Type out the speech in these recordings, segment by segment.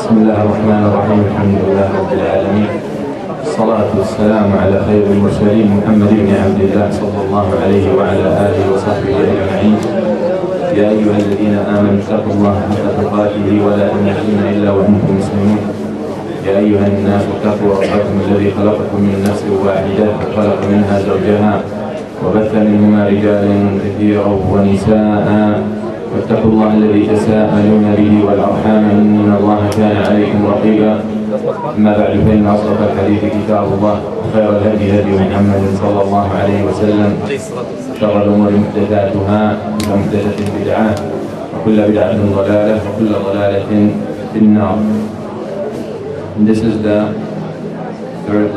بسم الله الرحمن الرحيم. الحمد لله رب العالمين، الصلاة والسلام على خير المرسلين محمد بن عبد الله صلى الله عليه وعلى آله وصحبه أجمعين. يا أيها الذين آمنوا اتقوا الله حق تقاته ولا تموتن إلا وأنتم مسلمون. يا أيها الناس اتقوا ربكم الذي خلقكم من نفس واحدة وخلق منها زوجها وبث منهما رجالا كثيرا ونساء واتقوا الله الذي تساءلون به والأرحام إن الله كان عليكم رقيبا. أما بعد فإن أصدق الحديث كتاب الله وخير الهدي هدي محمد صلى الله عليه وسلم. شر الأمور محدثاتها وكل محدثة بدعة وكل بدعة ضلالة وكل ضلالة في النار. And this is the third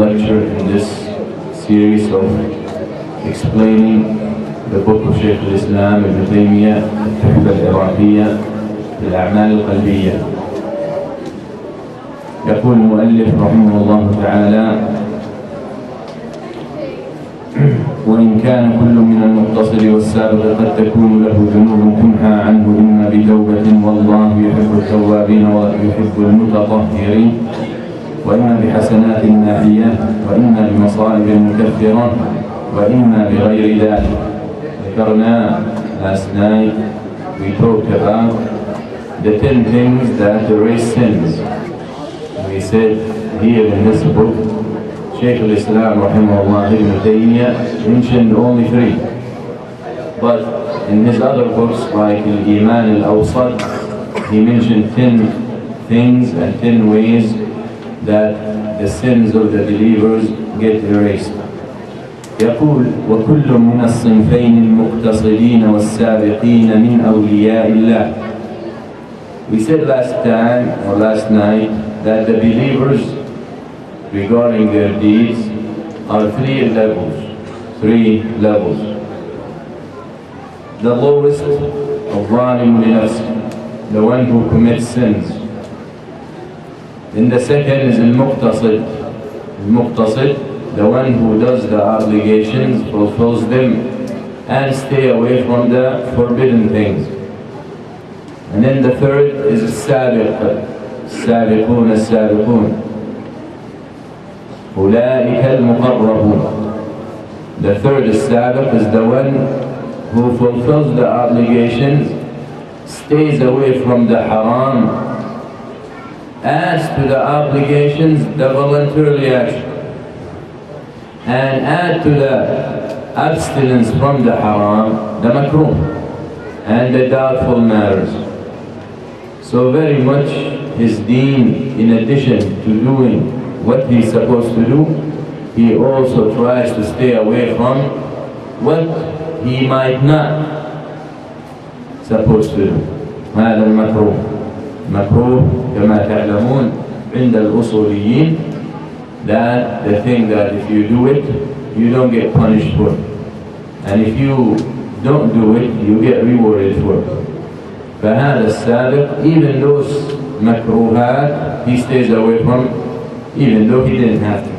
lecture in this series of explaining the book of Shaykh al-Islam Ibn Taymiyyah, التحفة العراقية للأعمال القلبية. يقول المؤلف رحمه الله تعالى: وإن كان كل من المتصل والسابق قد تكون له ذنوب تمحى عنه إما بتوبة والله يحب التوابين ويحب المتطهرين، وإما بحسنات ناحية، وإما بمصائب مكفرة، وإما بغير ذلك. ذكرنا last night, we talked about the 10 things that erase sins. We said here in this book, Shaykh al-Islam rahimahullah Ibn Taymiyyah mentioned only 3. But in his other books like Al-Iman al-Awsat, he mentioned 10 things and 10 ways that the sins of the believers get erased. يقول: وكل من الصنفين المقتصدين والسابقين من أولياء الله. We said last night that the believers regarding their deeds are 3 levels. The lowest, الظالم لنفسه, the one who commits sins. Then the second is المقتصد, the one who does the obligations, fulfills them, and stay away from the forbidden things. And then the third is السابقون أولئك المقربون. The third السابق is the one who fulfills the obligations, stays away from the haram, adds to the obligations the voluntary action, and add to the abstinence from the haram the makruh and the doubtful matters. So very much his deen, in addition to doing what he's supposed to do, he also tries to stay away from what he might not supposed to do. هذا المكروه كما تعلمون عند الأصوليين, that the thing that if you do it, you don't get punished for it, and if you don't do it, you get rewarded for it. فهذا السابق, even those makruhat, he stays away from, even though he didn't have to.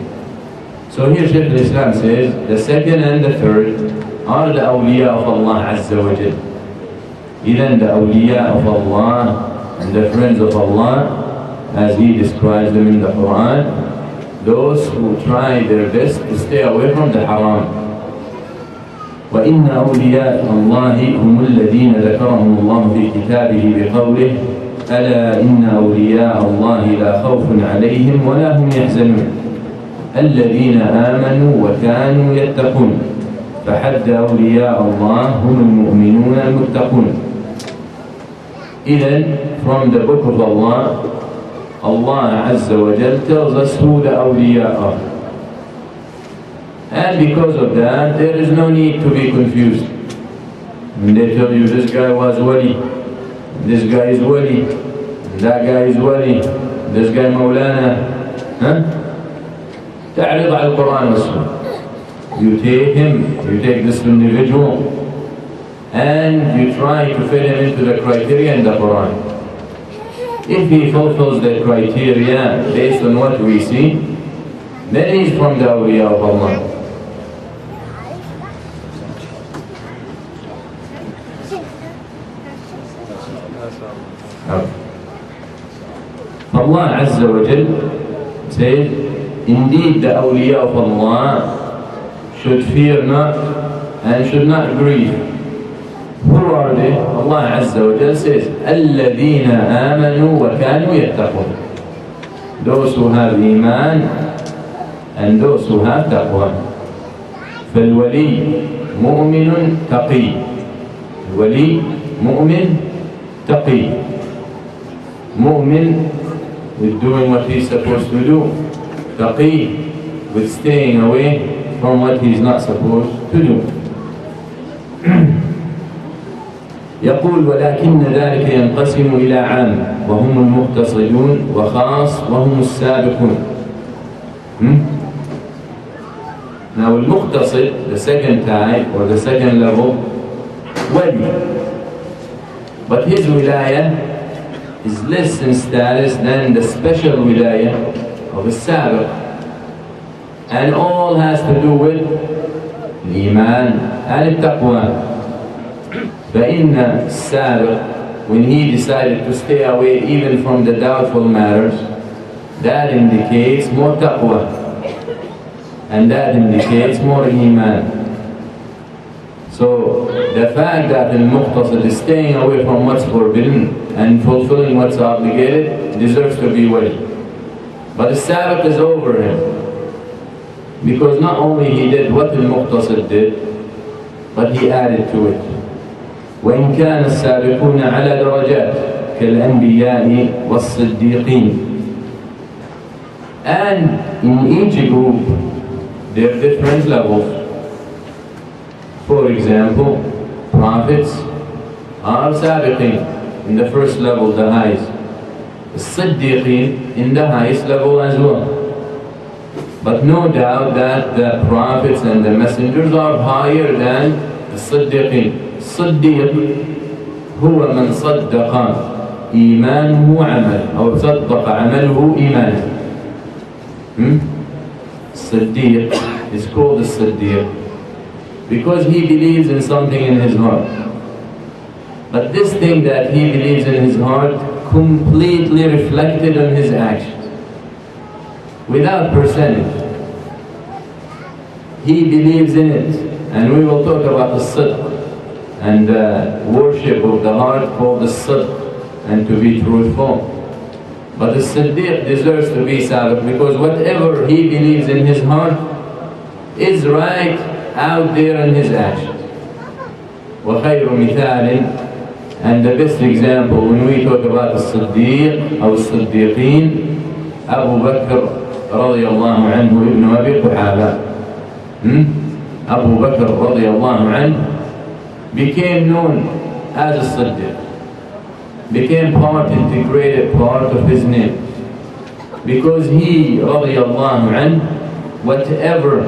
So here Shaykh al-Islam says the second and the third are the awliya of Allah Azza wa Jal. Even the awliya of Allah and the friends of Allah, as he describes them in the Quran, those who try their best to stay away from the haram. وَإِنَّ أَوْلِيَاءَ اللَّهِ هُمُ الَّذِينَ ذَكَرَهُمُ اللَّهُ فِي كِتَابِهِ بِقَوْلِهِ أَلَا إِنَّ أَوْلِيَاءَ اللَّهِ لَا خَوْفٌ عَلَيْهِمْ وَلَا هُمْ يَحْزَنُونَ الَّذِينَ آمَنُوا وَكَانُوا يَتَّقُونَ. فَحَدَّ أَوْلِيَاءَ اللَّهِ هُمُ الْمُؤْمِنُونَ الْمُتَّقُونَ. Even from the book of Allah, Allah Azza wa Jal tells us who the awliya are. And because of that, there is no need to be confused. When they tell you this guy was wali, this guy is wali, that guy is wali, this guy Maulana, تعرض على القرآن والسنة. You take this individual, and you try to fit him into the criteria in the Quran. If he fulfills the criteria based on what we see, then he's from the awliya of Allah. Allah Azza wa Jal says, indeed the awliya of Allah should fear not and should not grieve. Who are they? Allah Azza wa Jal says, الَّذِينَ آمَنُوا وَكَانُوا يَتَّقُونَ. Those who have iman and those who have taqwa. فالولي مؤمن تقي. الولي مؤمن تقي. Mu'min with doing what he's supposed to do. Taqi with staying away from what he's not supposed to do. يقول ولكن ذلك ينقسم إلى عام وهم المقتصدون وخاص وهم السابقون. Now المقتصد, the second type or the second level, wali. But his wilayah is less in status than the special wilayah of the sabiq. And all has to do with الإيمان and التقوى. فإن السابق, when he decided to stay away even from the doubtful matters, that indicates more taqwa, and that indicates more iman. So the fact that al-muqtasid is staying away from what's forbidden and fulfilling what's obligated deserves to be wali. But the sabiq is over him, because not only he did what al-muqtasid did, but he added to it. وإن كان السابقون على درجات كالأنبياء والصديقين. And in each group there are different levels. For example, prophets are sabiqin in the first level, the highest. Siddiqin in the highest level as well. But no doubt that the prophets and the messengers are higher than the Siddiqin. الصديق هو من صدق إيمانه عمل أو صدق عمله إيمانه. الصديق is called the Siddiq because he believes in something in his heart. But this thing that he believes in his heart completely reflected on his actions without percentage. He believes in it, and we will talk about the sidq and worship of the heart called the sidq, and to be truthful. But the Siddiq deserves to be sabiq because whatever he believes in his heart is right out there in his actions. وَخَيْرُ مِثَالٍ, and the best example when we talk about the Siddiq or Siddiqeen, Abu Bakr radiyallahu anhu ibn Abi Quhafa. Abu Bakr radiyallahu anhu became known as a Siddiq, became integrated part of his name, because he, radiyallahu anhu, whatever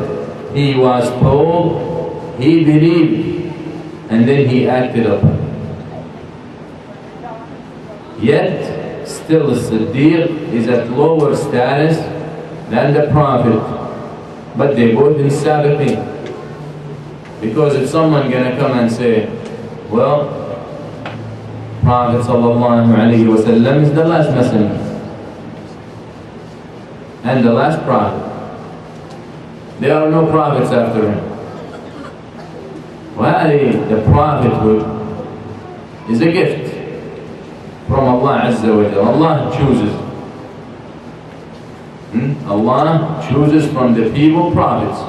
he was told, he believed, and then he acted upon. Yet, still the Siddiq is at lower status than the Prophet, but they both in sabiqin. Because if someone gonna come and say, well, Prophet sallallahu alaihi wasallam is the last messenger and the last prophet, there are no prophets after him. Well, the prophethood is a gift from Allah Azza wa Jalla. Allah chooses. Allah chooses from the people prophets.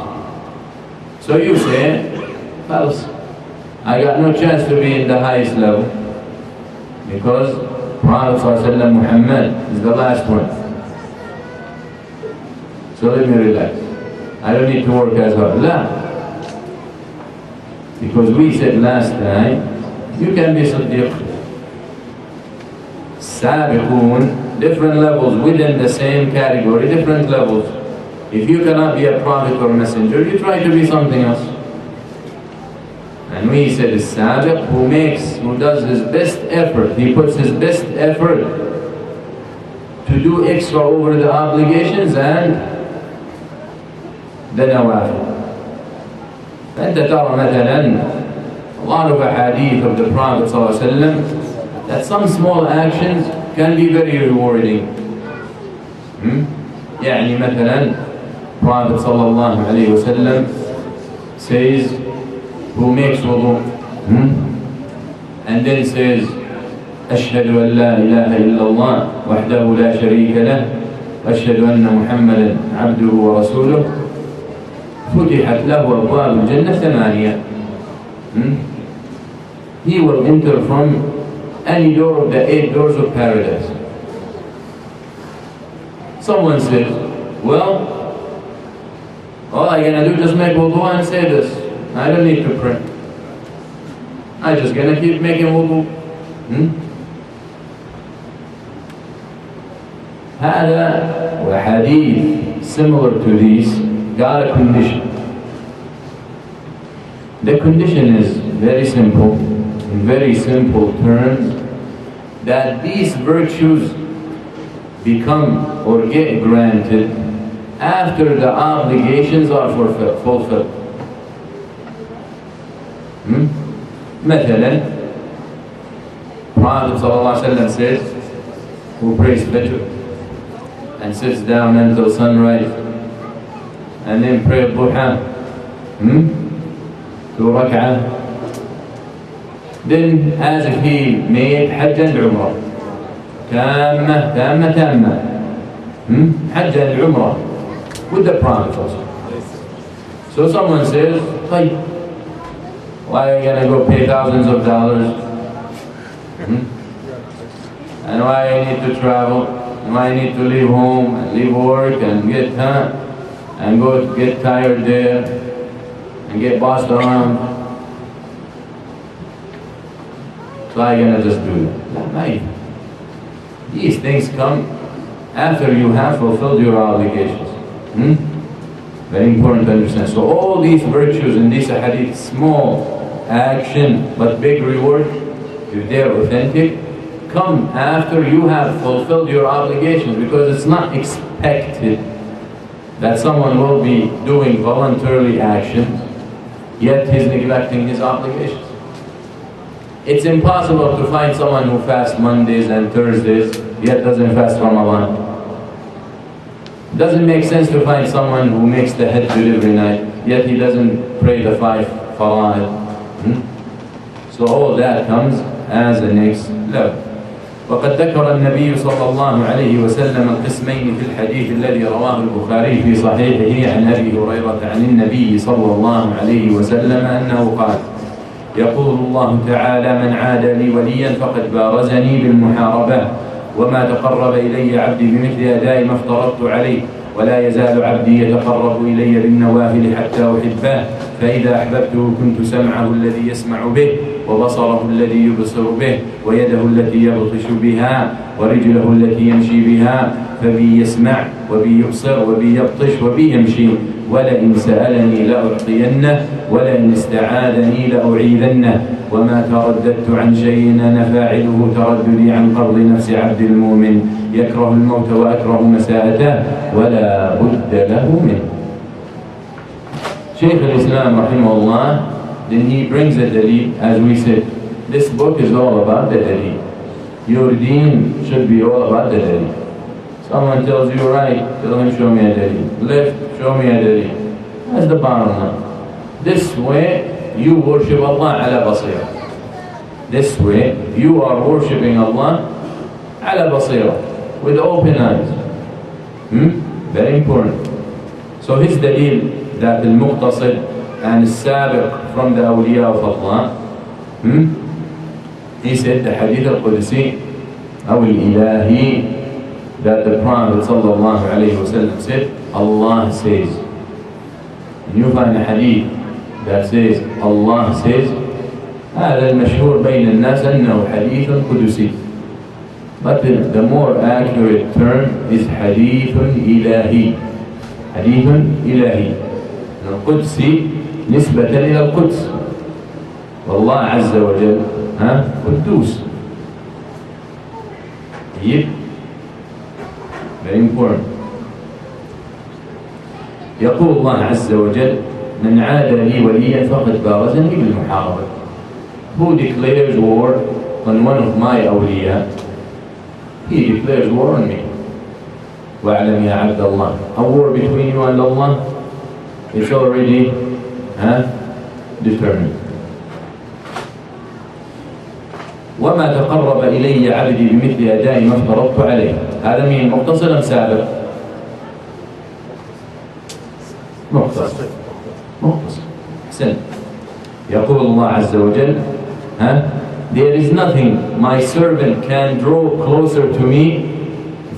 So you say, well, I got no chance to be in the highest level because Prophet ﷺ Muhammad is the last one. So let me relax. I don't need to work as hard. La. Because we said last time, you can be Siddiq. Sabiqun, different levels within the same category, different levels. If you cannot be a prophet or messenger, you try to be something else. And we said is Sabiq who does his best effort, he puts his best effort to do extra over the obligations and the nawafil. فأنت ترى مثلا a lot of hadith of the Prophet ﷺ that some small actions can be very rewarding. يعني مثلا Prophet sallallahu alayhi wa sallam says, who makes wudu and then says أشهد أن لا إله إلا الله وحده لا شريك له وأشهد أن محمدا عبده ورسوله فتحت له أبواب الجنة 8. He will enter from any door of the 8 doors of paradise. Someone says, well, all I'm gonna do is just make wudu and say this. I don't need to pray. I'm just gonna keep making wudu. هذا وحديث similar to these got a condition. The condition is very simple, in very simple terms, that these virtues become or get granted after the obligations are fulfilled. مثلا, Prophet ﷺ says, who prays Fajr and sits down until sunrise and then pray Duha, 2 rak'ah, then as if he made Hajj and Umrah, تامة, Hajj and Umrah with the Prophet also. So someone says, why are you gonna go pay thousands of dollars? And why I need to travel? And why I need to leave home and leave work and get and go get tired there and get bossed around? So I'm gonna just do that. These things come after you have fulfilled your obligations. Very important to understand. So all these virtues in this hadith, small action but big reward, if they're authentic, come after you have fulfilled your obligations, because it's not expected that someone will be doing voluntarily actions, yet he's neglecting his obligations. It's impossible to find someone who fasts Mondays and Thursdays, yet doesn't fast Ramadan. It doesn't make sense to find someone who makes the Hajj every night, yet he doesn't pray the 5 fara'id. So all that comes as a next level. وقد ذكر النبي صلى الله عليه وسلم القسمين في الحديث الذي رواه البخاري في صحيحه عن أبي هريرة عن النبي صلى الله عليه وسلم أنه قال: يقول الله تعالى: من عاد لي وليا فقد بارزني بالمحاربة، وما تقرب إلي عبدي بمثل أداء ما افترضت عليه، ولا يزال عبدي يتقرب إلي بالنوافل حتى أحبه، فإذا أحببته كنت سمعه الذي يسمع به، وبصره الذي يبصر به، ويده التي يبطش بها، ورجله التي يمشي بها، فبي يسمع وبي يبصر وبي يبطش وبي يمشي، ولئن سألني لأعطينه، ولئن استعاذني لأعيذنه، وما ترددت عن شيء أنا فاعله ترددي عن قبض نفس عبد المؤمن، يكره الموت وأكره مساءته ولا بد له منه. Shaykh al-Islam rahimahullah, then he brings a dalil, as we said. This book is all about the dalil. Your deen should be all about the dalil. Someone tells you right, tell him show me a dalil. Left, show me a dalil. That's the bottom line. This way you worship Allah ala basira. This way you are worshipping Allah ala basira, with open eyes. Very important. So his dalil that al-muqtasid and al-sabiq from the awliya of Allah, he said the hadith al-Qudsi or al-Ilahi, that the Prophet sallallahu alayhi wa sallam said, Allah says. And you find a hadith that says Allah says, هذا المشهور بين الناس أنه حديث قدسي. But the more accurate term is حديث إلهي. حديث إلهي. القدسي نسبة إلى القدس، والله عز وجل قدوس. Very important. يقول الله عز وجل: من عاد لي وليا فقد بارزني بالمحاربة. Who declares war on one of my awliya, he declares war on me. وَاعْلَمْ يَا عَبْدَ اللَّهِ. A war between you and Allah, it's already determined. وَمَا تَقَرَّبَ إِلَيَّ عَبْدِي بِمِثْلِ أَدَاءِ مَا افْتَرَضْتُ عَلَيْهِ. هذا مين؟ مختصر أم سابق؟ مختصر. أحسن. يقول الله عز وجل there is nothing my servant can draw closer to me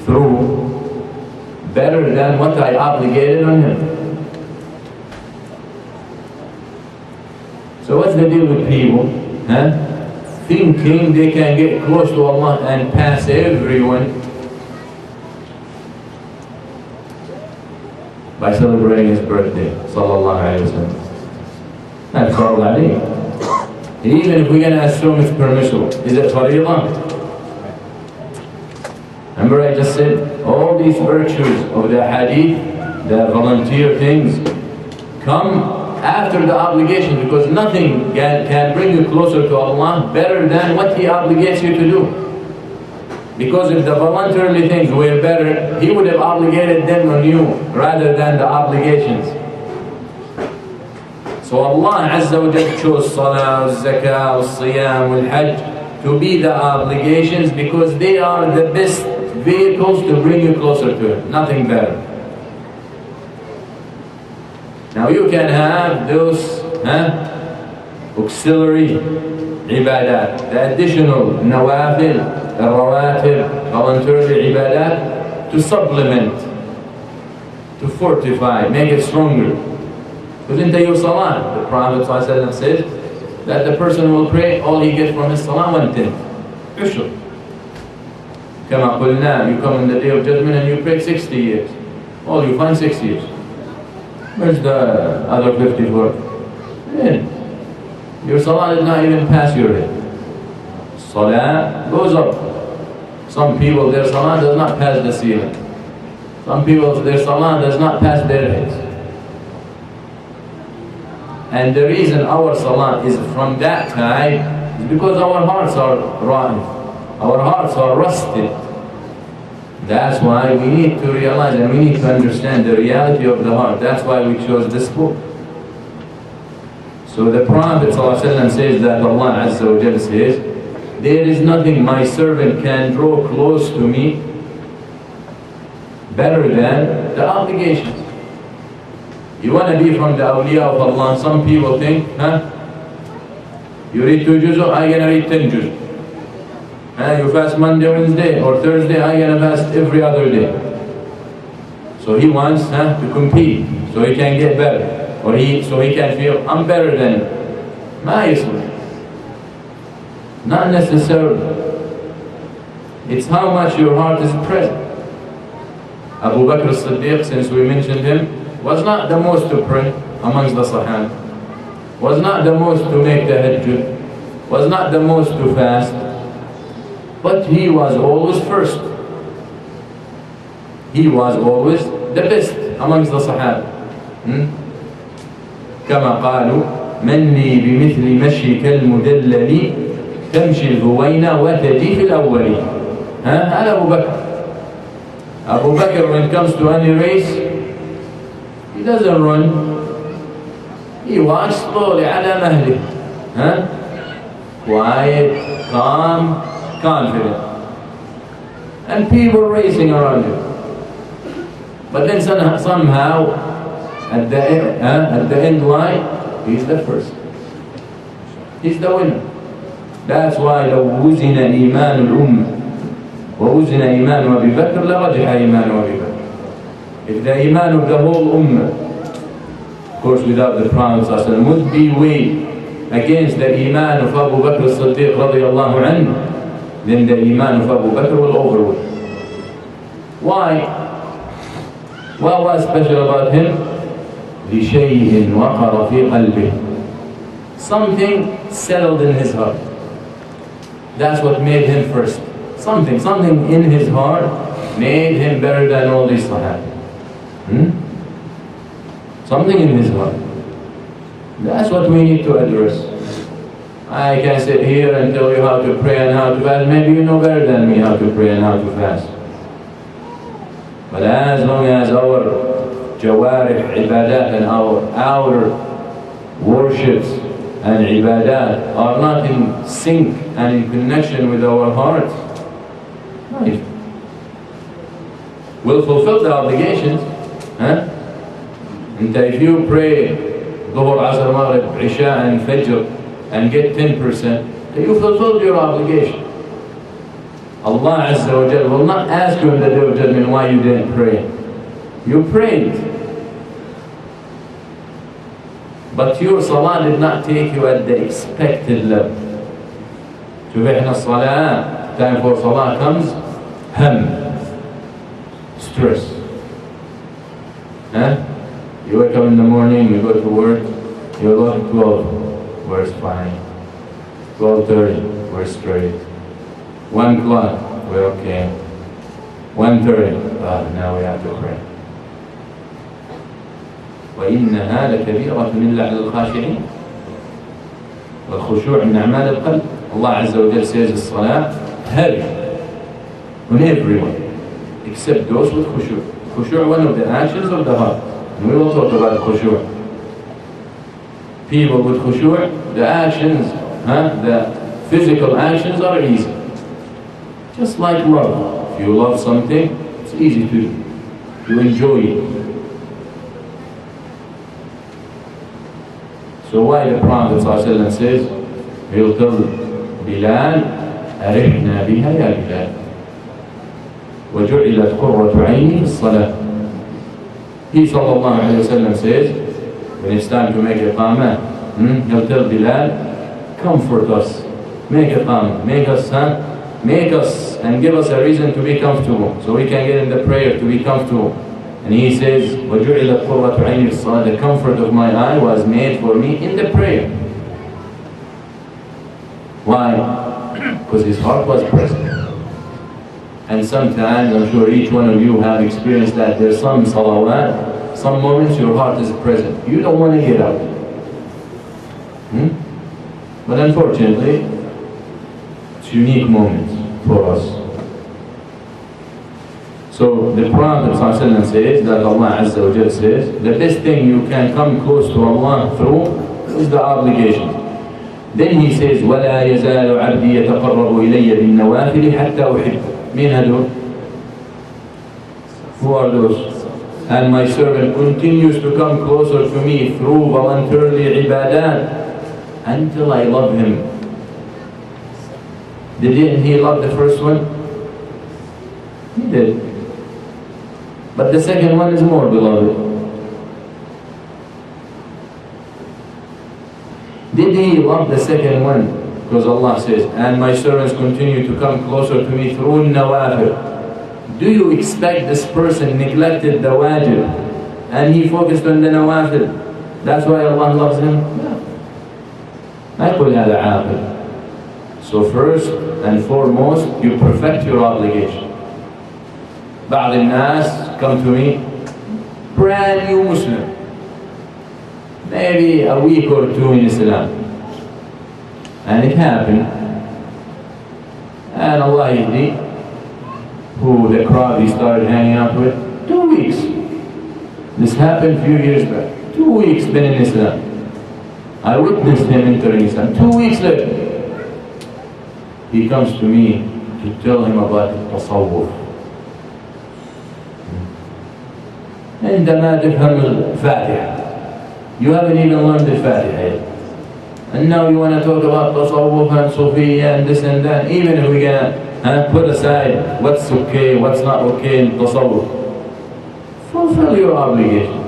through better than what I obligated on him. So what's the deal with people? Thinking they can get close to Allah and pass everyone by celebrating his birthday, sallallahu alayhi wa sallam. That's all alayhi. Even if we're going to assume it's permissible, is it fariḍah? Remember I just said, all these virtues of the hadith, the volunteer things, come after the obligation, because nothing can bring you closer to Allah better than what He obligates you to do. Because if the voluntarily things were better, He would have obligated them on you rather than the obligations. So Allah Azza wa Jalla chose Salah, Zakah, Siyam, Hajj to be the obligations because they are the best vehicles to bring you closer to Him. Nothing better. Now you can have those auxiliary ibadat, the additional nawafil, rawatib, voluntary ibadat to supplement, to fortify, make it stronger. Because in your salah, the Prophet ﷺ says that the person will pray, all he gets from his salah, 1/10. Ushur. Kama qulna, you come in the day of judgment and you pray 60 years. All you find 6 years. Where's the other 54? Yeah. Your salah did not even pass your head. Salah goes up. Some people, their salah does not pass the ceiling. Some people, their salah does not pass their heads. And the reason our salah is from that time is because our hearts are rotten. Our hearts are rusted. That's why we need to realize and we need to understand the reality of the heart. That's why we chose this book. So the Prophet ﷺ says that Allah Azza wa Jalla says, there is nothing my servant can draw close to me better than the obligations. You want to be from the awliya of Allah. Some people think, you read 2 juz, I'm going to read 10 juz. You fast Monday, Wednesday, or Thursday, I'm going to fast every other day. So he wants to compete, so he can get better. Or so he can feel, I'm better than him. Ma yusli. Not necessarily. It's how much your heart is present. Abu Bakr as-Siddiq, since we mentioned him, was not the most to pray amongst the Sahaba, was not the most to make the Hajj, was not the most to fast, but he was always first. He was always the best amongst the Sahaba. كما قالوا مني بمثل مشيك المدلل تمشي الهوينة وتجي في الأولين. هذا أبو بكر. Abu Bakr, when it comes to any race, he doesn't run. He walks slowly على مهله. Quiet, calm, confident. And people racing around him. But then somehow, at the end line, he's the first. He's the winner. That's why لو وزن إيمان الأمة ووزن إيمان أبي بكر لرجح إيمان أبي بكر. If the iman of the whole ummah, of course without the Prophet would be weighed against the iman of Abu Bakr as-Siddiq radiyallahu anhu, then the iman of Abu Bakr will overweigh. Why? What was special about him? لِشَيْءٍ وَقَرَ فِي قَلْبِهِ. Something settled in his heart. That's what made him first. Something in his heart made him better than all these Sahaba. Something in his heart. That's what we need to address. I can sit here and tell you how to pray and how to fast. Maybe you know better than me how to pray and how to fast. But as long as our jawarih, ibadat, and our worships and ibadat are not in sync and in connection with our hearts, right, we'll fulfill the obligations. Huh? And if you pray Dhuhr, Asr, Maghrib, Isha and Fajr and get 10%, you fulfilled your obligation. Allah Azza wa Jal will not ask you in the Day of Judgment why you didn't pray. You prayed. But your salah did not take you at the expected level. شوف salah, time for salah comes, stress. Huh? You wake up in the morning, you go to work, you look 12, we're fine. 12:30, we're straight. 1 o'clock, we're okay. 1:30, now we have to pray. وإنها لكبيرة إلا على الخاشعين. والخشوع من أعمال القلب. Allah Azza wa Jal says الصلاة heavy on everyone except those with khushu'. Khushu', one of the actions of the heart. And we will talk about khushu'. People with khushu', the actions, the physical actions are easy. Just like love. If you love something, it's easy to enjoy it. So why the Prophet ﷺ says, he'll tell Bilal, أرحنا بها يا بلال وجعلت قرة عيني في الصلاة. He sallallahu alayhi wa sallam says, when it's time to make iqamah, he'll tell Bilal, comfort us, make iqamah, make us and give us a reason to be comfortable, so we can get in the prayer to be comfortable. And he says, وَجُعِلَتْ قُرَّةُ عَيْنِي فِي الصَّلَاةِ, the comfort of my eye was made for me in the prayer. Why? Because his heart was present. And sometimes, I'm sure each one of you have experienced that, there's some salawat, some moments your heart is present. You don't want to get out. But unfortunately, it's unique moments for us. So the Prophet ﷺ says that Allah Azza wa Jal says, the best thing you can come close to Allah through is the obligation. Then he says, وَلَا يَزَالُ عَبْدِي يَتَقَرَّبُ إِلَيَّ بِالنَّوَافِلِ حَتَّى أُحِبُّ. مين هدول? Who are those? And my servant continues to come closer to me through voluntarily ibadat until I love him. Didn't he love the first one? He did. But the second one is more beloved. Did he love the second one? Because Allah says, and my servants continue to come closer to me through nawafil. Do you expect this person neglected the wajib and he focused on the nawafil? That's why Allah loves him? No. ما يقول هذا عاقل. So first and foremost, you perfect your obligation. بعض الناس come to me, brand new Muslim, maybe a week or two in Islam, and it happened, and Allah Yahdi, who the crowd he started hanging out with, 2 weeks. This happened a few years back. 2 weeks been in Islam. I witnessed him entering Islam. 2 weeks later, he comes to me to tell him about tasawwuf. عندما تفهم الفاتحة, you haven't even learned the Fatiha yet, and now you want to talk about tasawwuf and Sufiya and this and that. Even if we can put aside what's okay, what's not okay in tasawwuf, fulfill your obligation.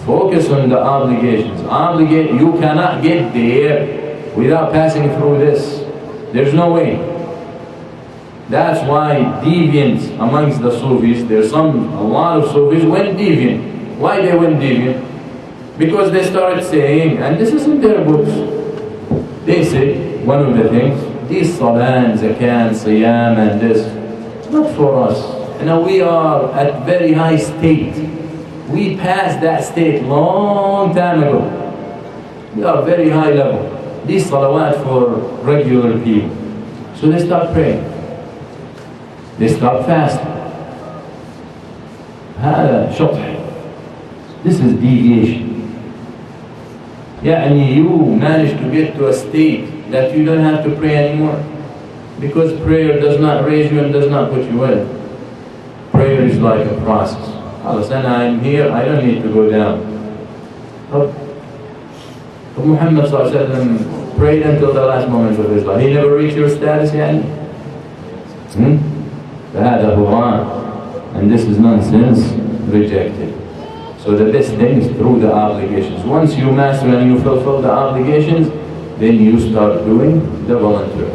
Focus on the obligations. You cannot get there without passing through this. There's no way. That's why deviants amongst the Sufis, a lot of Sufis went deviant. Why they went deviant? Because they started saying, and this is in their books, they say, one of the things, these salah, zakat, siyam and this, it's not for us. We are at very high state. We passed that state long time ago. We are very high level. these salawat for regular people. So they stop praying. They stop fasting. هذا شطح. This is deviation. يعني you manage to get to a state that you don't have to pray anymore. Because prayer does not raise you and does not put you in. Prayer is like a process. And I'm here, I don't need to go down. But Muhammad prayed until the last moment of his life. He never reached your status yet. فهذا هو, and this is nonsense, rejected. So the best thing is through the obligations. Once you master and you fulfill the obligations, then you start doing the voluntary.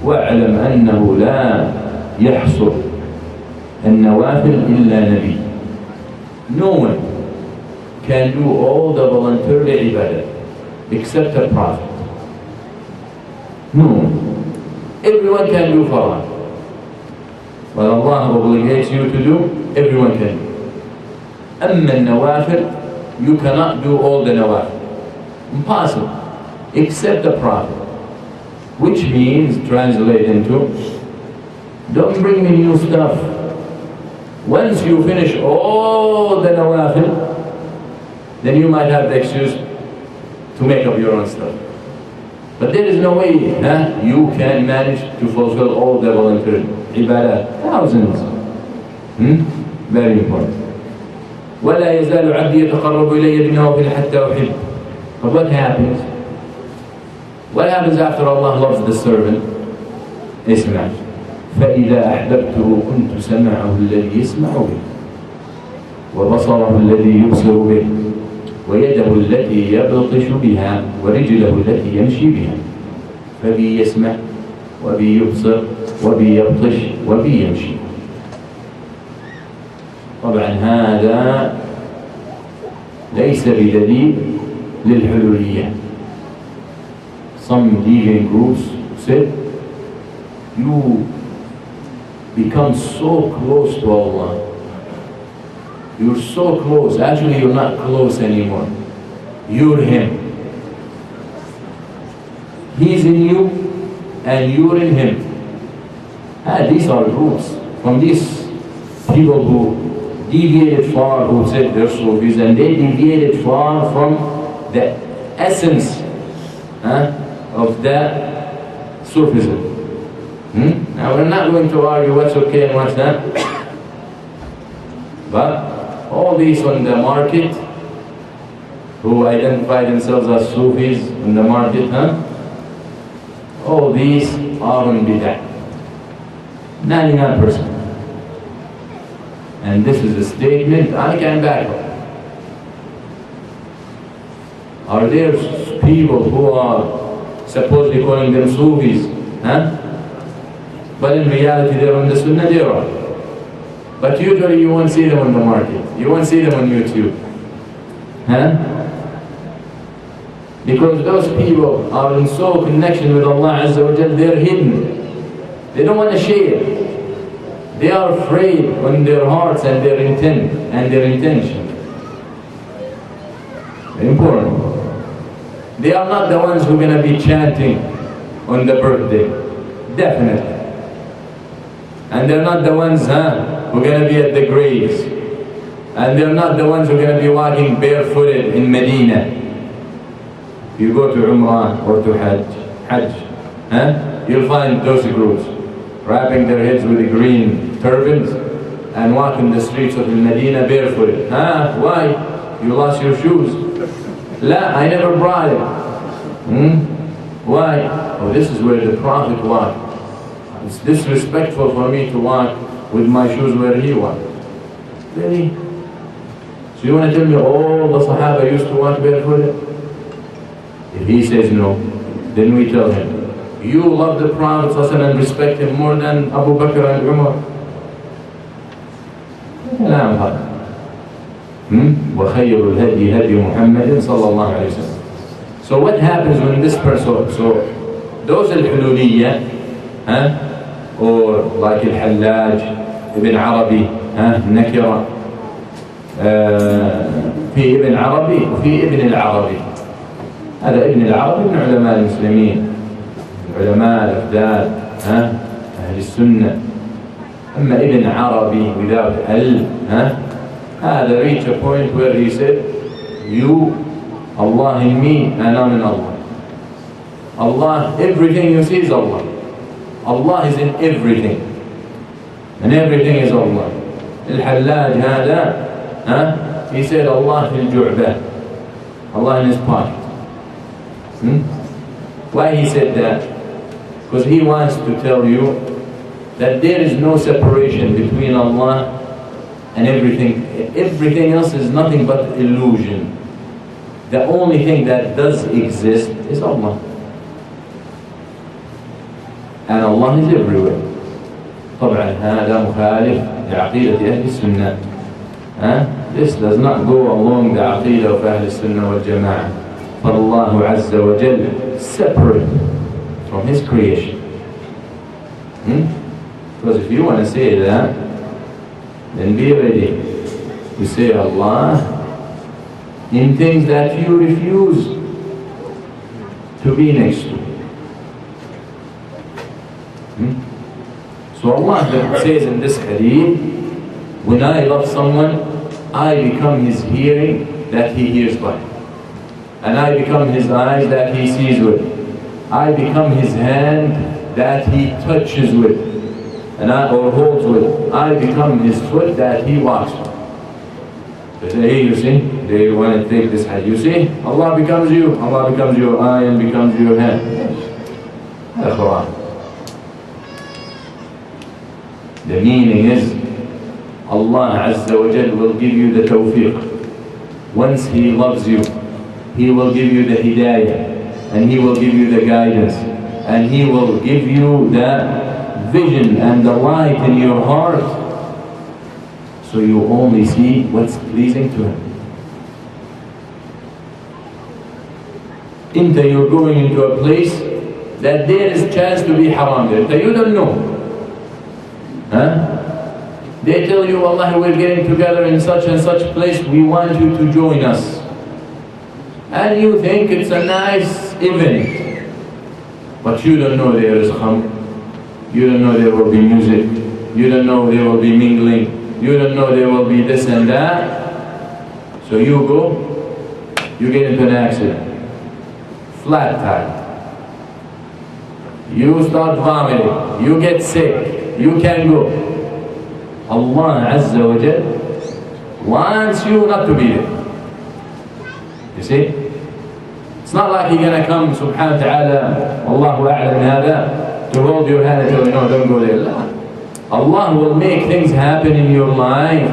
واعلم أنه لا يحصل النوافل إلا نبي. No one can do all the voluntary ibadah except a prophet. No one. Everyone can do farah. What Allah obligates you to do, everyone can do. أما النوافل, you cannot do all the nawafil. Impossible. Except the prophet. Which means, translate into, don't bring me new stuff. Once you finish all the nawafil, then you might have the excuse to make up your own stuff. But there is no way you can manage to fulfill all the voluntary ibadah. Thousands. Very important. وَلَا يَزَالُ عَبْدِي يَتَقَرَّبُ إِلَيَّ بِالنَّوَافِلِ حَتَّى أُحِبَّهُ. But what happens? What happens after Allah loves the servant? اسمع. فإذا أحببته كنت سمعه الذي يسمع به وبصره الذي يبصر به ويده التي يبطش بها ورجله التي يمشي بها فبي يسمع وبي يبصر وبي يبطش وبي يمشي. طبعا هذا ليس بدليل للحلولية. Some deviant groups said you become so close to Allah. You're so close. Actually, you're not close anymore. You're Him. He's in you and you're in Him. These are groups from these people who deviated far, who said they're Sufis, and they deviated far from the essence of that Sufism. Now we're not going to argue what's okay and what's not, but all these on the market who identify themselves as Sufis in the market, all these are on bid'ah. 99%. And this is a statement I can back up. Are there people who are supposedly calling them Sufis? But in reality they're on the Sunnah, they are. But usually you won't see them on the market. You won't see them on YouTube. Because those people are in so connection with Allah Azza wa Jal, they're hidden. They don't want to share. They are afraid on their hearts and their intent and their intention. Very important. They are not the ones who are going to be chanting on the birthday. Definitely. And they're not the ones who are going to be at the graves. And they're not the ones who are going to be walking barefooted in Medina. You go to Umrah or to Hajj, you'll find those groups wrapping their heads with green turbans and walking the streets of Medina barefooted. Why? You lost your shoes. La, I never brought it. Why? Oh, this is where the Prophet walked. It's disrespectful for me to walk with my shoes where he walked. Really? So you want to tell me all the Sahaba used to walk barefooted? If he says no, then we tell him, you love the Prophet and respect him more than Abu Bakr and Umar. كلام هذا. وخير الهدي هدي محمد صلى الله عليه وسلم. So what happens when this person, so those al-Hululiyya, or like al-Hallaj, Ibn Arabi, Nakira, في ابن عربي وفي ابن العربي. هذا ابن العربي من علماء المسلمين، علماء الأفداد، أهل السنة. أما ابن عربي without هذا reach a point where he said, you, Allah in me, and I'm in Allah. Allah, everything you see is Allah. Allah is in everything, and everything is Allah. Al-Hallaj هذا, he said Allah fil ju'bah, Allah in his pocket. Why he said that? Because he wants to tell you that there is no separation between Allah and everything. Everything else is nothing but illusion. The only thing that does exist is Allah. And Allah is everywhere. طبعا هذا مخالف لعقيدة أهل السنة. This does not go along the عقيدة of أهل السنة والجماعة. فالله عز وجل separate from His creation. Because if you want to say that, then be ready to say Allah in things that you refuse to be next to. So Allah says in this hadith, when I love someone, I become his hearing that he hears by, and I become his eyes that he sees with, I become his hand that he touches with, or holds with, I become his foot that he walks with. They say, hey, you see, they want to take this hadith. You see, Allah becomes you, Allah becomes your eye and becomes your hand. That's Quran. The meaning is, Allah Azza wa Jal will give you the tawfiq. Once He loves you, He will give you the hidayah, and He will give you the guidance, and He will give you the vision and the light in your heart, so you only see what's pleasing to Him. You're going into a place that there is a chance to be haram there. You don't know. They tell you, Allah, we're getting together in such and such place, we want you to join us. And you think it's a nice event, but you don't know there is khamr, you don't know there will be music, you don't know there will be mingling, you don't know there will be this and that. So you go, you get into an accident, flat tire, you start vomiting, you get sick, you can go. Allah Azza wa Jal wants you not to be there. You see? It's not like He's going to come, subhanahu wa ta'ala, Allahu a'lam hada, to hold your hand and tell you, no, don't go there. Allah will make things happen in your life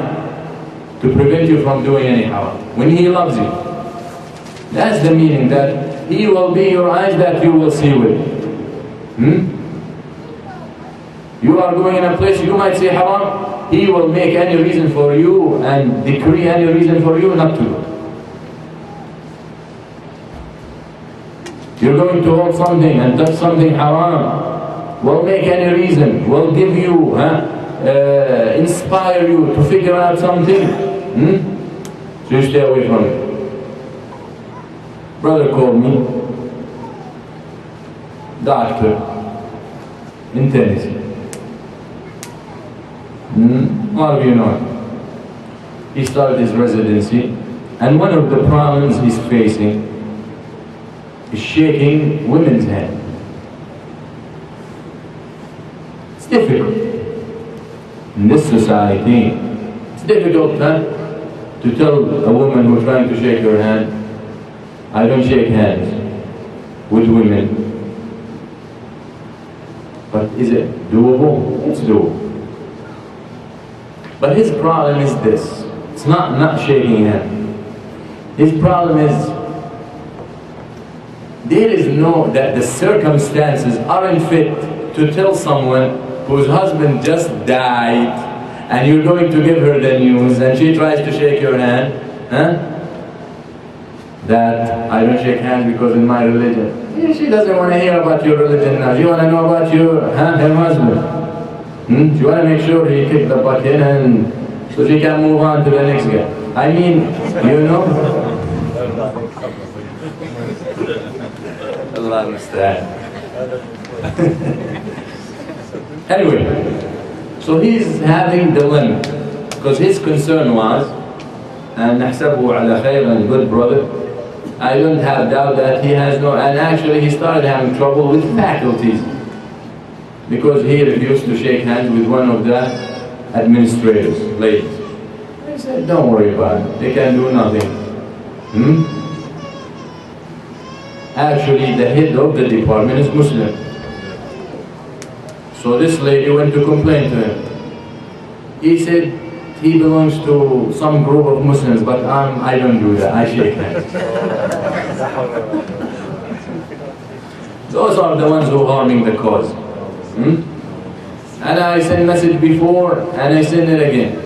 to prevent you from doing any haram. When He loves you. That's the meaning, that He will be your eyes that you will see with. You are going in a place, you might say haram, He will make any reason for you and decree any reason for you not to go. You're going to hold something and touch something haram, will make any reason, will give you, inspire you to figure out something. So you stay away from it. Brother called me, doctor in Tennessee. A lot of you know him. He started his residency, and one of the problems he's facing is shaking women's hand. It's difficult. In this society, it's difficult to tell a woman who's trying to shake her hand, I don't shake hands with women. But is it doable? It's doable. But his problem is this. It's not shaking hands. His problem is there is that the circumstances aren't fit to tell someone whose husband just died and you're going to give her the news and she tries to shake your hand, that I don't shake hands because in my religion. She doesn't want to hear about your religion now. She wants to know about her husband. She wants to make sure he kicked the bucket and so she can move on to the next guy. I mean, you know. Allah understand. Anyway, so he's having dilemma because his concern was, and نحسبه على خير, and good brother, I don't have doubt that he has no, and actually he started having trouble with faculties because he refused to shake hands with one of the administrators, ladies. I said, don't worry about it, they can do nothing. Actually, the head of the department is Muslim. So this lady went to complain to him. He said he belongs to some group of Muslims, but I don't do that, I shake hands. Those are the ones who are harming the cause. And I sent message before, and I send it again.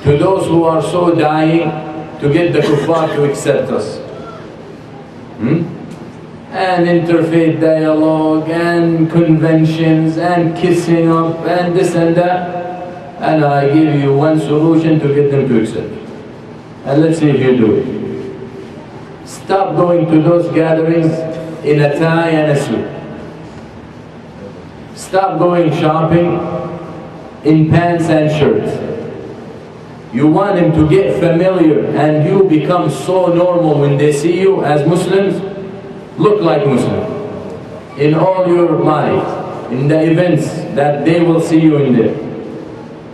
To those who are so dying to get the kuffar to accept us. And interfaith dialogue, and conventions, and kissing up, and this and that. And I give you one solution to get them to accept. And let's see if you do it. Stop going to those gatherings in a tie and a suit. Stop going shopping in pants and shirts. You want them to get familiar and you become so normal when they see you as Muslims. Look like Muslim in all your life, in the events that they will see you in there.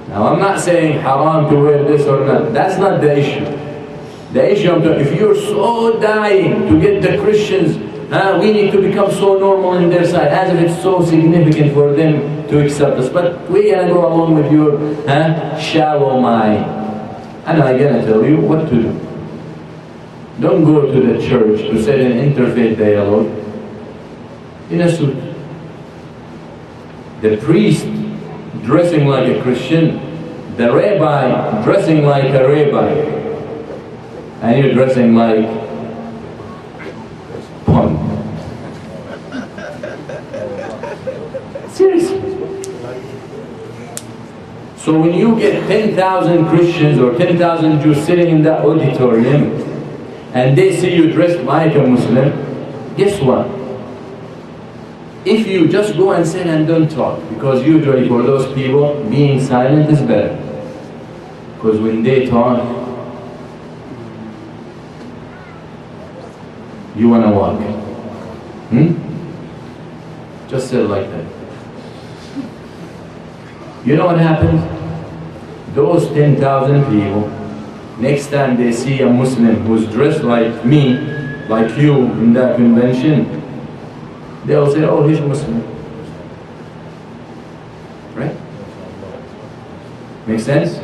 Now I'm not saying haram to wear this or not, that's not the issue. The issue I'm talking, if you're so dying to get the Christians, we need to become so normal in their sight, as if it's so significant for them to accept us. But we're gonna go along with your shallow mind. And I'm gonna tell you what to do. Don't go to the church to set an interfaith dialogue in a suit. The priest dressing like a Christian, the rabbi dressing like a rabbi, and you're dressing like pun. Seriously. So when you get 10,000 Christians or 10,000 Jews sitting in that auditorium, and they see you dressed like a Muslim, guess what? If you just go and sit and don't talk, because usually for those people, being silent is better. Because when they talk, you want to walk. Just sit like that. You know what happens? Those 10,000 people, next time they see a Muslim who's dressed like me, like you in that convention, they'll say, oh, he's Muslim. Right? Make sense?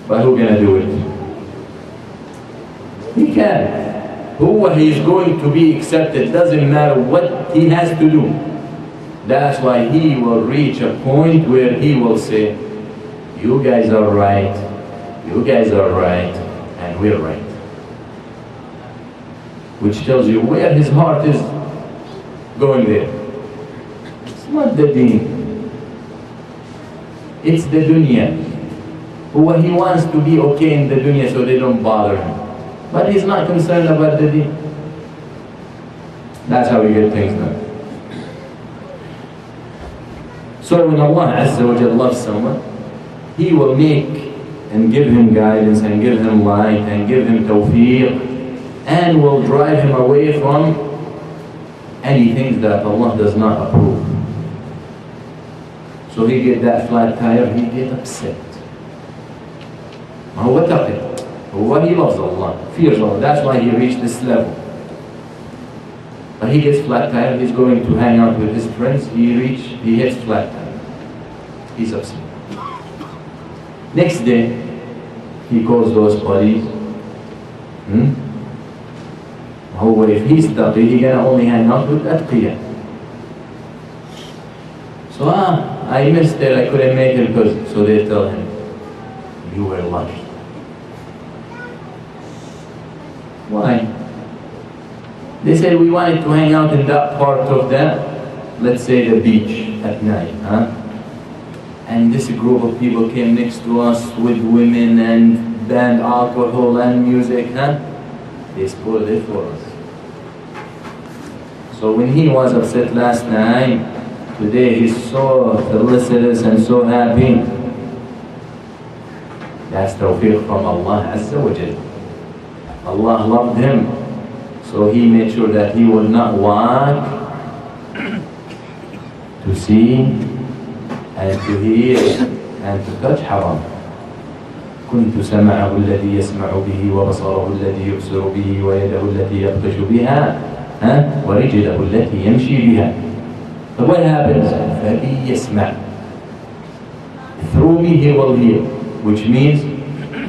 But who's gonna do it? He can. Who he's going to be accepted, doesn't matter what he has to do. That's why he will reach a point where he will say, you guys are right, you guys are right, and we're right. Which tells you where his heart is going there. It's not the deen. It's the dunya. He wants to be okay in the dunya so they don't bother him. But he's not concerned about the deen. That's how we get things done. So when Allah Azza wa Jalla loves someone, He will make and give him guidance and give him light and give him tawfiq and will drive him away from anything that Allah does not approve. So he get that flat tire, he get upset. هو تقي. He loves Allah, fears Allah. That's why he reached this level. But he gets flat tire, he's going to hang out with his friends, he hits flat tire. He's upset. Next day, he calls those buddies. If he's taqi, he's gonna only hang out with atqiya. So I missed it, I couldn't make it because, so they tell him, you were lucky. Why? They said we wanted to hang out in that part of that, let's say the beach at night, and this group of people came next to us with women and banned alcohol and music, They spoiled it for us. So when he was upset last night, today he's so felicitous and so happy. That's tawfiq from Allah Azza wa Jal. Allah loved him, so he made sure that he would not walk to see and to hear and to touch haram. كنت سمعه الذي يسمع به وبصره الذي يبصر به ويده التي يبطش بها ورجله التي يمشي بها. But what happens? فبي يسمع. Through me he will hear, which means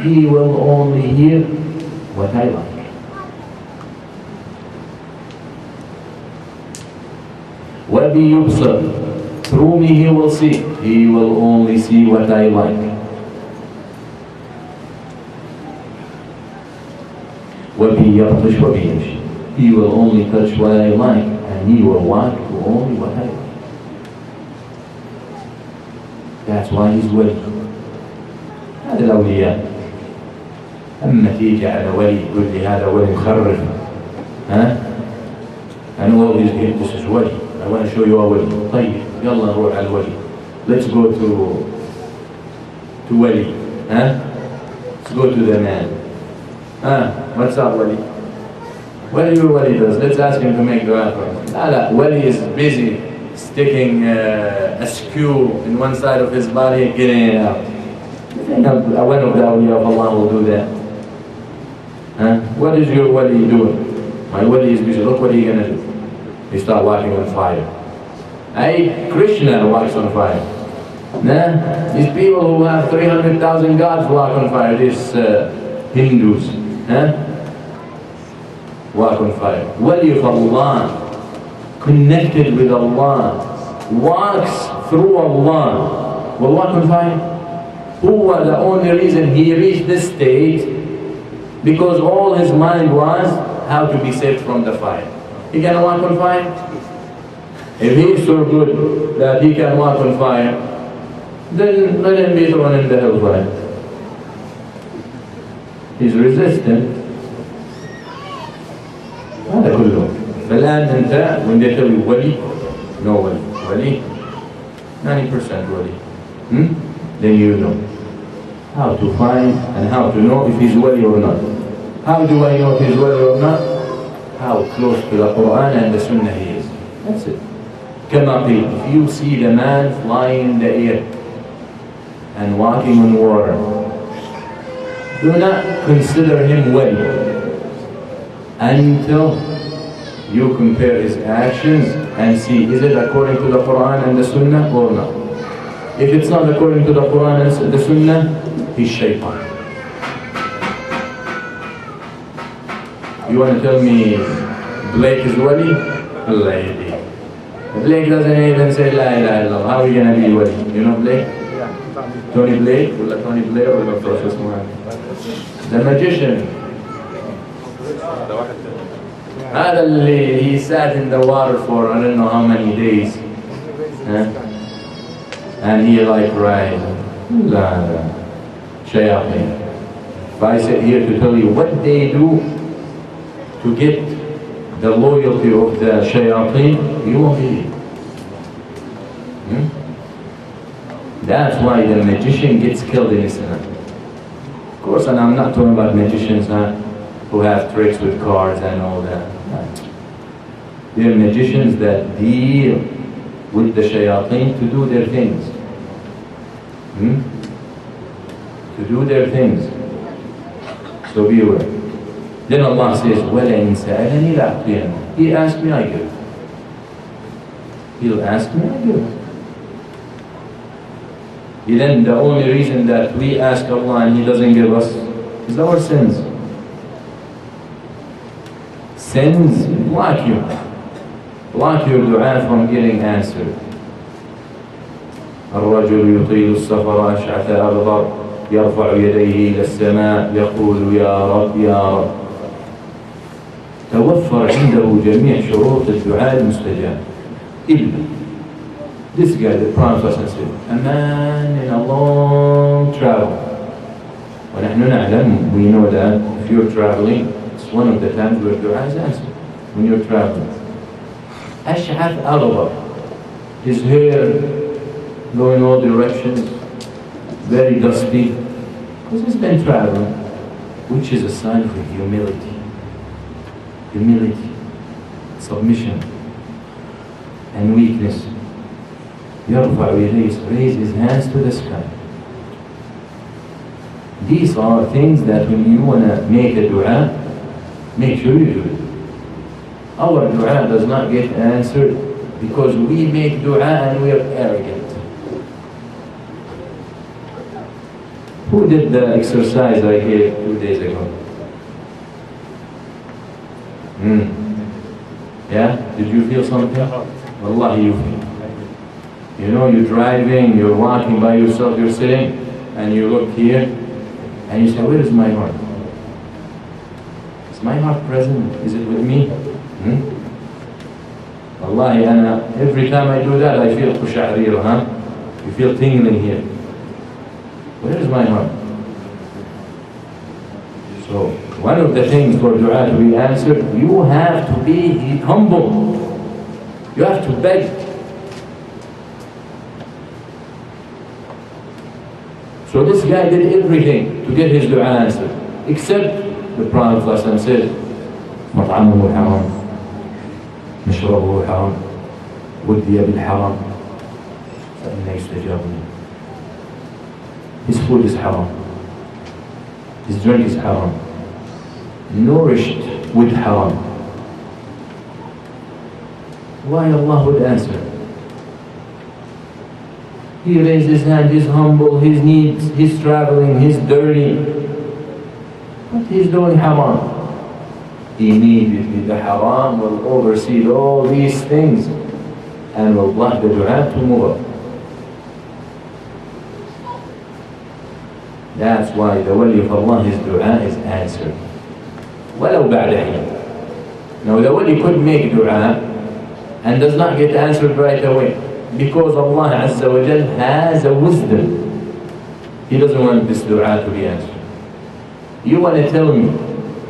he will only hear what I like. وبي يبصر. Through me he will see. He will only see what I like. وبي يبطش وبي يمشي. He will only touch what I like, and he will walk to only what I like. That's why he's ولي. هذا الأولياء. أما تيجي على ولي يقول لي هذا ولي مخرف. And always hear this is ولي. I want to show you a ولي. طيب يلا نروح على الولي. Let's go to ولي. Let's go to the man. What's up, Wali? What do your Wali does? Let's ask him to make dua for us. La, Wali is busy sticking a skew in one side of his body and getting it out. You think one of the awliya of Allah will do that? What is your Wali doing? My Wali is busy. Look what he's going to do. He start walking on fire. Krishna walks on fire. These people who have 300,000 gods walk on fire. These Hindus. Walk on fire. Wali of Allah, connected with Allah, walks through Allah, will walk on fire. Who was the only reason he reached this state? Because all his mind was how to be saved from the fire. He can walk on fire? If he's so good that he can walk on fire, then let him be thrown in the hellfire. He's resistant. هذا كله. فالآن أنت when they tell you ولي, no ولي, 90% ولي. Then you know how to find and how to know if he's ولي or not. How do I know if he's ولي or not? How close to the Quran and the Sunnah he is. That's it. كما قيل, if you see the man flying in the air and walking on water, do not consider him wali until you compare his actions and see, is it according to the Quran and the Sunnah or not? If it's not according to the Quran and the Sunnah, he's shaitan. You want to tell me Blake is wali? Lady. Blake doesn't even say La ilaha illallah. How are you going to be wali? You know Blake? Tony Blake? Tony Blair or Dr. Usman? The magician. هذا اللي he sat in the water for I don't know how many days. And he like right. La shayateen. If I sit here to tell you what they do to get the loyalty of the shayateen, you won't believe. That's why the magician gets killed in Islam. Of course, and I'm not talking about magicians who have tricks with cards and all that. They're magicians that deal with the shayateen to do their things. To do their things. So be aware. Then Allah says, وَلَئِنْ سَأَلَنِي لَأَعْطِيَنَّهُ. He asked me, I give. He'll ask me, I give. Then the only reason that we ask Allah and He doesn't give us is our sins. Sins block you. Block your dua from getting answered. الرجل يطيل السفر أشعث أغبر يرفع يديه إلى السماء يقول يا رب يا رب. توفر عنده جميع شروط الدعاء المستجاب إلا this guy, the Prophet said, a man in a long travel. ونحن نعلم, we know that if you're traveling, it's one of the times where dua is answered, when you're traveling. Ash'ath Aghbar, his hair going all directions, very dusty, because he's been traveling, which is a sign of humility. Humility, submission, and weakness. يرفع يديه, raise his hands to the sky. These are things that when you want to make a dua, make sure you do it. Our dua does not get answered because we make dua and we are arrogant. Who did the exercise I gave 2 days ago? Yeah? Did you feel something? Wallahi, you feel. You know, you're driving, you're walking by yourself, you're sitting, and you look here, and you say, where is my heart? Is my heart present? Is it with me? Wallahi, every time I do that, I feel kusha'rir, huh? You feel tingling here. Where is my heart? So, one of the things for dua to be answered, you have to be humble. You have to beg. So this guy did everything to get his dua answered, except the Prophet ﷺ said, مطعمه حرام, مشربه حرام, ودي بالحرام, فإن يستجاب له. His food is haram. His drink is haram. Nourished with haram. Why Allah would answer? He raised his hand, he's humble, his needs, he's traveling, he's dirty. But he's doing haram. Immediately the haram will oversee all these things and will block the dua to move up. That's why the wali of Allah, his dua is answered. وَلَوْ بَعْدَ حِينٍ. Now the wali could make dua and does not get answered right away, because Allah Azza wa Jal has a wisdom. He doesn't want this dua to be answered. You want to tell me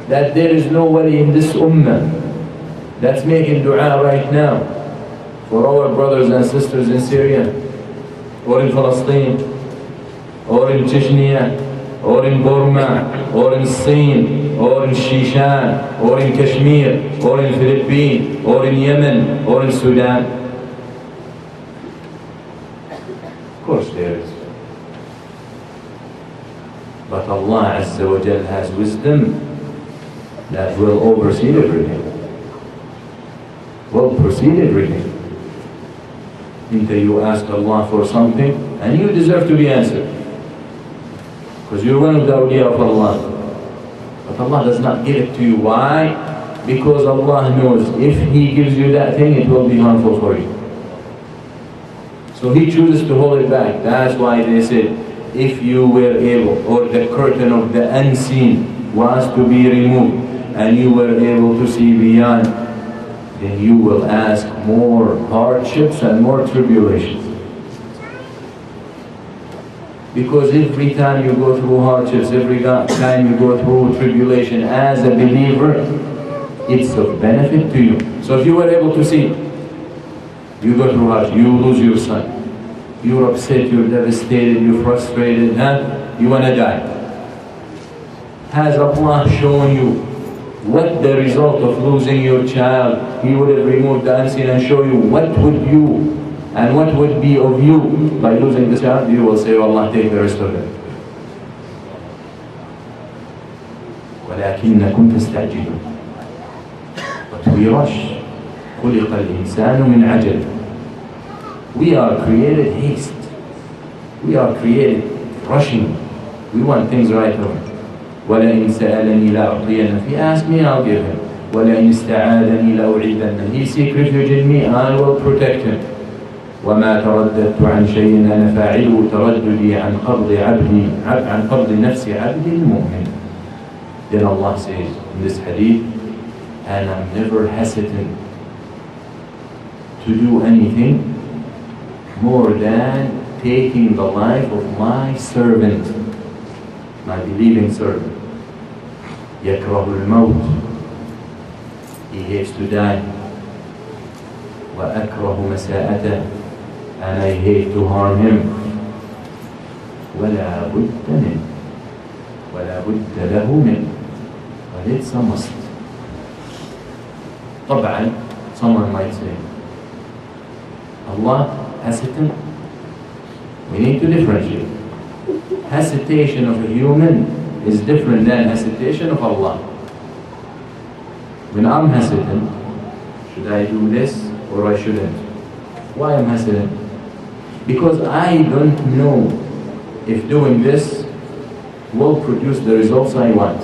that there is no wali in this ummah that's making dua right now for our brothers and sisters in Syria, or in Palestine, or in Chechnya, or in Burma, or in Sin, or in Shishan, or in Kashmir, or in Philippines, or in Yemen, or in Sudan? Of course there is. But Allah Azza wa Jal has wisdom that will oversee everything, will precede everything. Until you ask Allah for something and you deserve to be answered, because you're one of the awliya of Allah. But Allah does not give it to you. Why? Because Allah knows if He gives you that thing, it will be harmful for you. So He chooses to hold it back. That's why they said, if you were able, or the curtain of the unseen was to be removed, and you were able to see beyond, then you will ask more hardships and more tribulations. Because every time you go through hardships, every time you go through tribulation as a believer, it's of benefit to you. So if you were able to see, you go through hardship, you lose your son, you're upset, you're devastated, you're frustrated, you want to die. Has Allah shown you what the result of losing your child? He would have removed the unseen and show you what would you and what would be of you by losing the child. You will say, oh Allah, take the rest of it. ولكنكم تستعجلون. But we rush. خلق الإنسان من عجل. We are created haste. We are created rushing. We want things right away. وَلَئِنْ سَأَلَنِي لَأُعْطِيَنَّ. If he asks me, I'll give him. وَلَئِنْ اسْتَعَاذَنِي لَأُعِيذَنَّ. He seek refuge in me, I will protect him. وَمَا تَرَدَّدْتُ عَنْ شَيْءٍ أَنَا فَاعِلُهُ تَرَدُّدِي عَنْ قَبْضِ عَبْدِي عَنْ قَبْضِ نَفْسِ عَبْدِ الْمُؤْمِنِ. Then Allah says in this hadith, and I'm never hesitant to do anything more than taking the life of my servant, my believing servant. يَكْرَهُ الْمَوْتِ. He hates to die. وأكره مساءته, and I hate to harm him. ولا بد منه, ولا بد له منه, but it's a must. طبعا, someone might say, Allah hesitant. We need to differentiate. Hesitation of a human is different than hesitation of Allah. When I'm hesitant, should I do this or I shouldn't? Why I'm hesitant? Because I don't know if doing this will produce the results I want.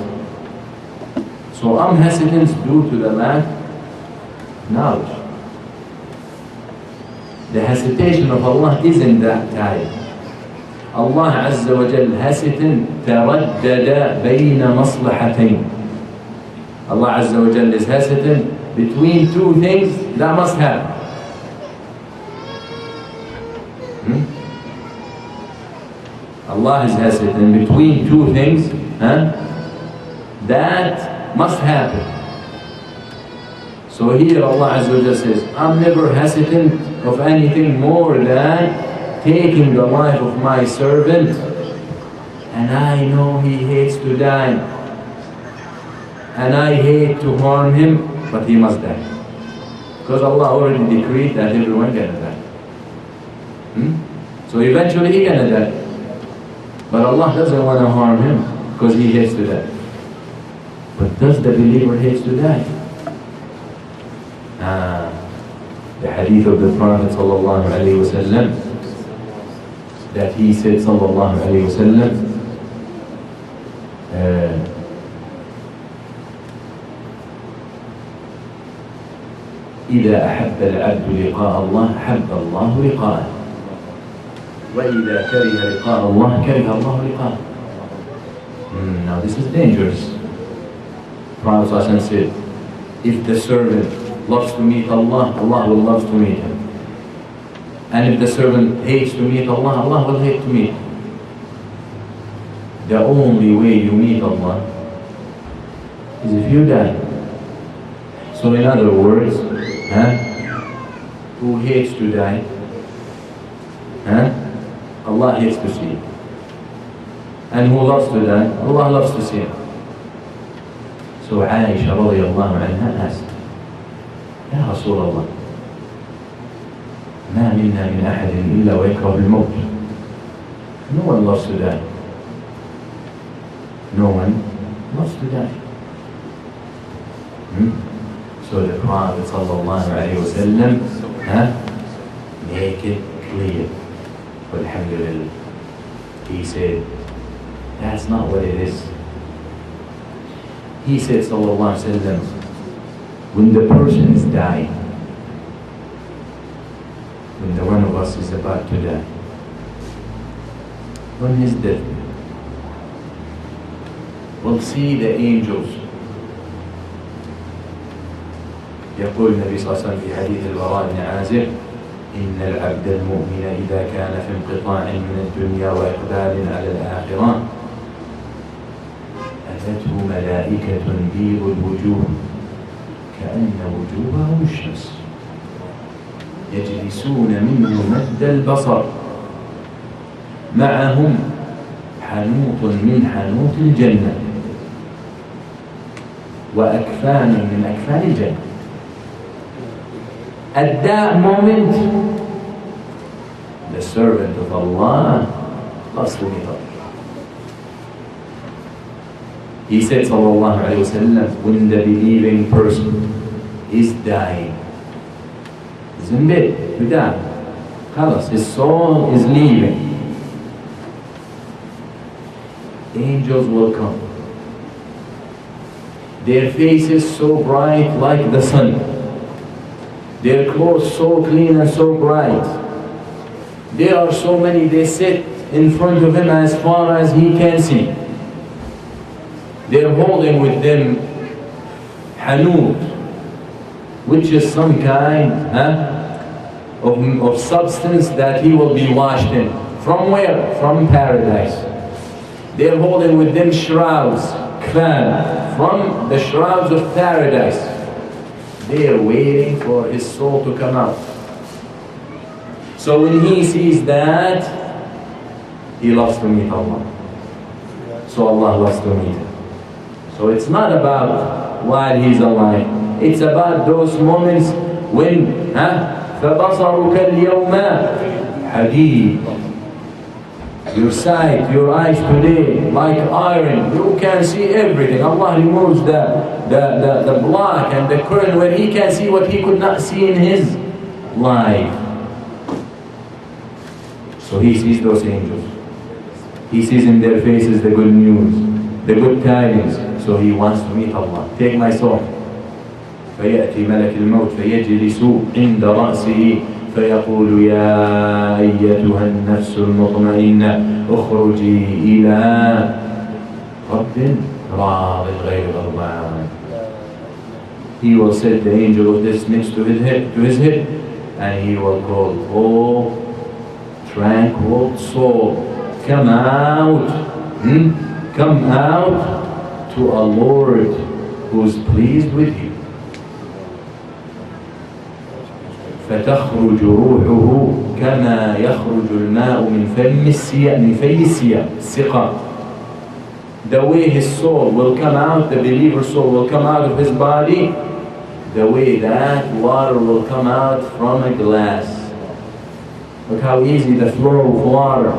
So I'm hesitant due to the lack of knowledge. The hesitation of Allah isn't that type. Allah Azza wa Jal hesitant تردد بين مصلحتين. Allah Azza wa Jal is hesitant between two things that must happen. Allah is hesitant between two things that must happen. So here Allah Azza wa Jal says, I'm never hesitant of anything more than taking the life of my servant, and I know he hates to die, and I hate to harm him, but he must die. Because Allah already decreed that everyone gonna die. So eventually he gonna die. But Allah doesn't want to harm him because he hates to die. But does the believer hate to die? The hadith of the Prophet sallallahu alaihi wasallam, that he said sallallahu alaihi wasallam, إذا أحب العبد لقاء الله أحب الله لقاءه, وإذا كره لقاء الله كره الله لقاءه. Now this is dangerous. Prophet ﷺ said, if the servant loves to meet Allah, Allah will love to meet him. And if the servant hates to meet Allah, Allah will hate to meet him. The only way you meet Allah is if you die. So in other words, who hates to die? Allah hates to see him. And who loves to die? Allah loves to see him. So Aisha radiallahu anha asked, يا رسول الله, ما منا من أحد إلا ويكره الموت. No one loves to die. No one loves to die. So the Prophet sallallahu alayhi wa sallam make it clear. Alhamdulillah. He said, that's not what it is. He said sallallahu alayhi wa sallam, when the person is dying, when the one of us is about to die, on his death, we'll see the angels. يقول النبي صلى الله عليه وسلم في حديث البراء بن عازب, إن العبد المؤمن إذا كان في انقطاع من الدنيا وإقبال على الآخرة أتته ملائكة بيض الوجوه كأن وجوههم الشمس يجلسون منه مد البصر معهم حنوط من حنوط الجنة وأكفان من أكفان الجنة. At that moment, the servant of Allah loves to meet Allah. He said sallallahu alayhi wa sallam, when the believing person is dying, he's in bed to die, خلاص, his soul is leaving, angels will come. Their faces so bright like the sun, their clothes so clean and so bright. There are so many, they sit in front of him as far as he can see. They're holding with them hanout, which is some kind of substance that he will be washed in. From where? From paradise. They're holding with them shrouds, kfan, from the shrouds of paradise. They're waiting for his soul to come out. So when he sees that, he loves to meet Allah. So Allah loves to meet him. So it's not about while he's alive. It's about those moments when فَبَصَرُكَ الْيَوْمَ حَدِيدٌ. Your sight, your eyes today, like iron, you can see everything. Allah removes the block and the curtain where he can see what he could not see in his life. So he sees those angels. He sees in their faces the good news, the good tidings. So he wants to meet Allah. Take my soul. فيأتي ملك الموت فيجلس عند رأسه فيقول يا أيتها النفس المطمئنة اخرجي إلى رب راض غير غضبان. He will set the angel of this next to his head, and he will call, oh tranquil soul, come out, come out to a Lord who is pleased with you. فتخرج روحه كما يخرج الماء من في السقا. The way his soul will come out, the believer's soul will come out of his body, the way that water will come out from a glass. Look how easy the flow of water.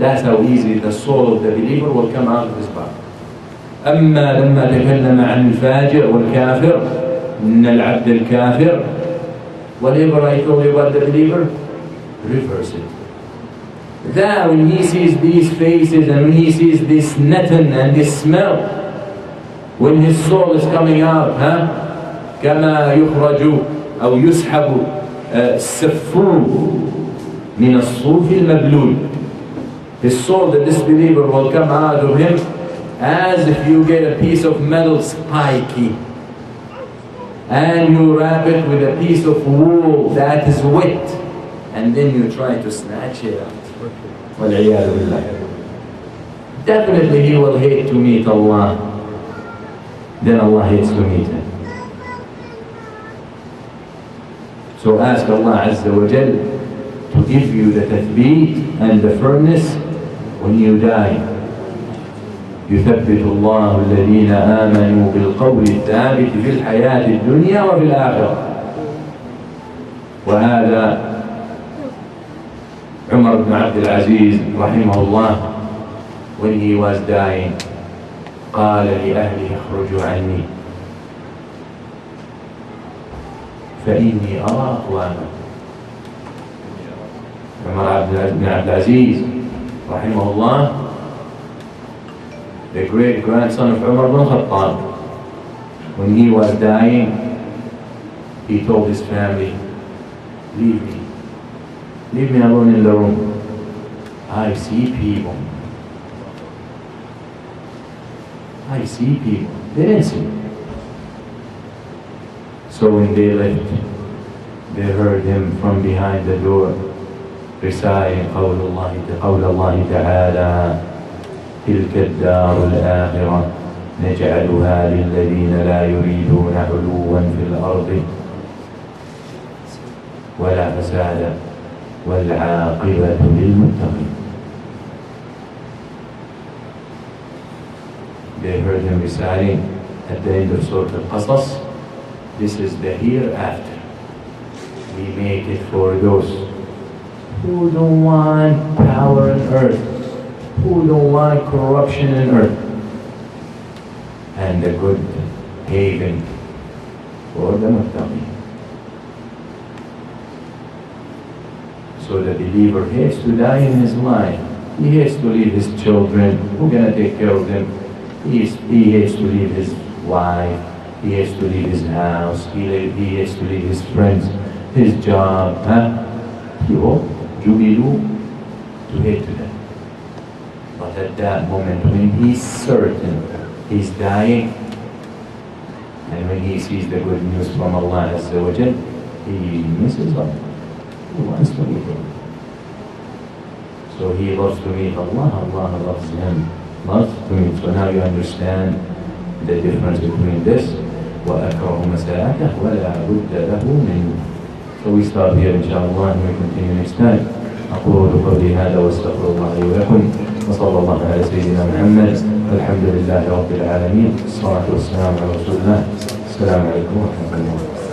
That's how easy the soul of the believer will come out of his body. أما لما تكلم عن الفاجر والكافر إن العبد الكافر. Whatever I told you about the believer, reverse it. That when he sees these faces and when he sees this netting and this smell, when his soul is coming out, كما يخرج أو يسحب السفور من الصوف المبلول. His soul, the disbeliever, will come out of him as if you get a piece of metal spiky and you wrap it with a piece of wool that is wet, and then you try to snatch it out. وَالْعِيَاذُ بِاللَّهِ. Definitely he will hate to meet Allah. Then Allah hates to meet him. So ask Allah Azza wa Jal to give you the tathbeet and the firmness when you die. يثبت الله الذين آمنوا بالقول الثابت في الحياة الدنيا وفي الآخرة. وهذا عمر بن عبد العزيز رحمه الله, when he was dying, قال لأهله اخرجوا عني فإني أرى أقواما. عمر بن عبد العزيز رحمه الله, the great grandson of Umar ibn Khattab, when he was dying, he told his family, leave me alone in the room. I see people. They didn't see. So when they left, they heard him from behind the door reciting قول الله تعالى تلك الدار الآخرة نجعلها للذين لا يريدون علوا في الأرض ولا فسادا والعاقبة للمتقين. They heard him reciting at the end of Surah Al-Qasas, this is the hereafter. We make it for those who don't want power on earth, who don't want corruption on earth, and the good haven for the muttaqin. So the believer hates to die in his life. He hates to leave his children. Who's going to take care of them? He hates to leave his wife. He hates to leave his house. He hates to leave his friends, his job. People, jubilu, to hate to them. But at that moment, when he's certain he's dying, and when he sees the good news from Allah Azza wa Jal, he misses Allah. He wants to meet him. So he loves to meet Allah, Allah loves him. Loves to meet. So now you understand the difference between this وأكره مساءته ولا بد له منه. So we start here inshallah and we continue next time. أقول قولي هذا واستغفر الله لي ولكم وصلى الله على سيدنا محمد والحمد لله رب العالمين. الصلاة والسلام على رسول الله. السلام عليكم ورحمة الله.